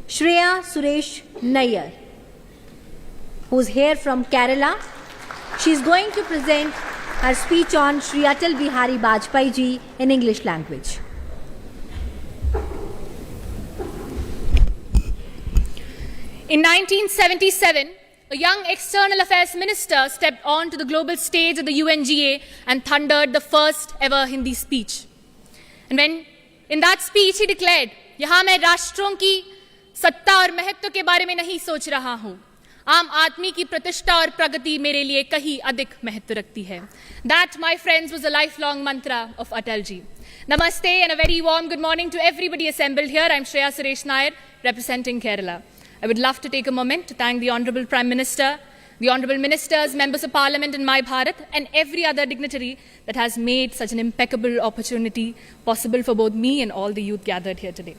Shreya Suresh Nayyar, who's here from Kerala. She's going to present her speech on Shri Atal Bihari Vajpayee ji in English language. In 1977, a young external affairs minister stepped onto the global stage of the UNGA and thundered the first ever Hindi speech. And when in that speech he declared, "यहाँ मैं राष्ट्रों की सत्ता और महत्व के बारे में नहीं सोच रहा हूँ, आम आदमी की प्रतिष्ठा और प्रगति मेरे लिए कहीं अधिक महत्व रखती है." That, my friends, was a lifelong mantra of Atalji. Namaste and a very warm good morning to everybody assembled here. I'm Shreya Suresh Nayyar, representing Kerala. I would love to take a moment to thank the Honourable Prime Minister, the Honourable Ministers, Members of Parliament in My Bharat, and every other dignitary that has made such an impeccable opportunity possible for both me and all the youth gathered here today.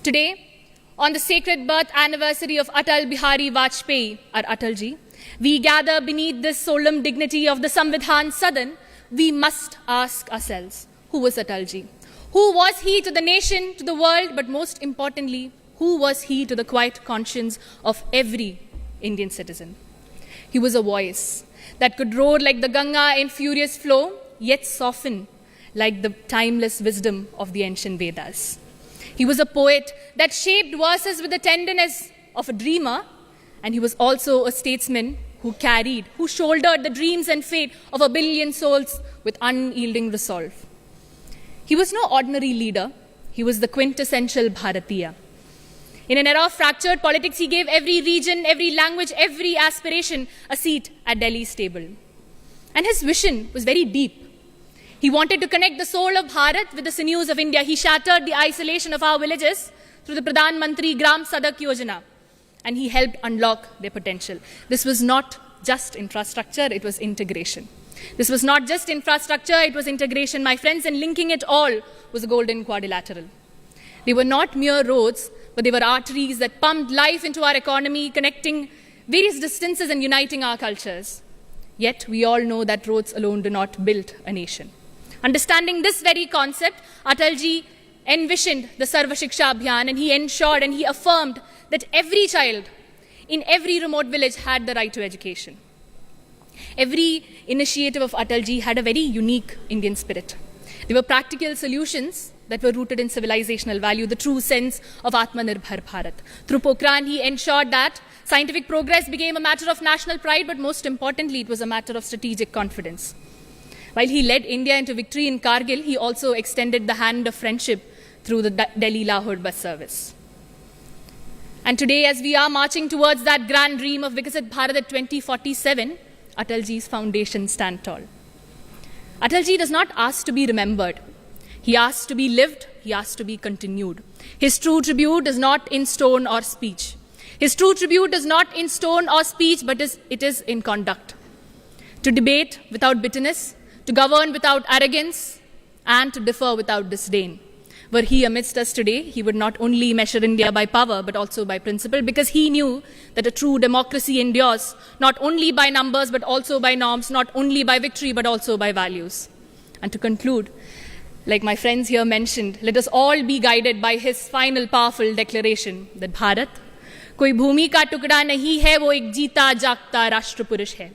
Today, on the sacred birth anniversary of Atal Bihari Vajpayee, our Atalji, we gather beneath this solemn dignity of the Samvidhan Sadan. We must ask ourselves, who was Atalji? Who was he to the nation, to the world, but most importantly, who was he to the quiet conscience of every Indian citizen? He was a voice that could roar like the Ganga in furious flow, yet soften like the timeless wisdom of the ancient Vedas. He was a poet that shaped verses with the tenderness of a dreamer, and he was also a statesman who shouldered the dreams and fate of a billion souls with unyielding resolve. He was no ordinary leader. He was the quintessential Bharatiya. In an era of fractured politics, he gave every region, every language, every aspiration a seat at Delhi's table. And his vision was very deep. He wanted to connect the soul of Bharat with the sinews of India. He shattered the isolation of our villages through the Pradhan Mantri Gram Sadak Yojana, and he helped unlock their potential. This was not just infrastructure, it was integration. This was not just infrastructure, it was integration, my friends, and linking it all was a golden quadrilateral. They were not mere roads, but they were arteries that pumped life into our economy, connecting various distances and uniting our cultures. Yet we all know that roads alone do not build a nation. Understanding this very concept, Atalji envisioned the Sarva Shiksha Abhiyan, and he ensured and he affirmed that every child in every remote village had the right to education. Every initiative of Atalji had a very unique Indian spirit. They were practical solutions that were rooted in civilizational value, the true sense of Atmanirbhar Bharat. Through Pokhran, he ensured that scientific progress became a matter of national pride, but most importantly, it was a matter of strategic confidence. While he led India into victory in Kargil, he also extended the hand of friendship through the Delhi-Lahore bus service. And today, as we are marching towards that grand dream of Viksit Bharat at 2047, Atalji's foundations stand tall. Atalji does not ask to be remembered. He asks to be lived, he asks to be continued. His true tribute is not in stone or speech. His true tribute is not in stone or speech, but it is in conduct. To debate without bitterness, to govern without arrogance, and to differ without disdain. Were he amidst us today, he would not only measure India by power, but also by principle, because he knew that a true democracy endures not only by numbers, but also by norms, not only by victory, but also by values. And to conclude, like my friends here mentioned, let us all be guided by his final powerful declaration that Bharat, कोई भूमि का टुकड़ा नहीं है, वो एक जीता जागता राष्ट्र पुरुष है.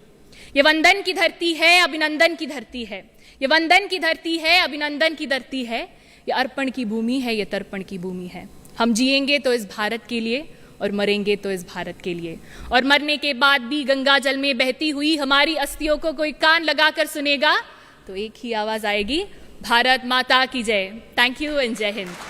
ये वंदन की धरती है, अभिनंदन की धरती है. ये वंदन की धरती है, अभिनंदन की धरती है. ये अर्पण की भूमि है, ये तर्पण की भूमि है. हम जिएंगे तो इस भारत के लिए और मरेंगे तो इस भारत के लिए. और मरने के बाद भी गंगा जल में बहती हुई हमारी अस्थियों को कोई कान लगाकर सुनेगा तो एक ही आवाज आएगी, भारत माता की जय. Thank you and Jai Hind.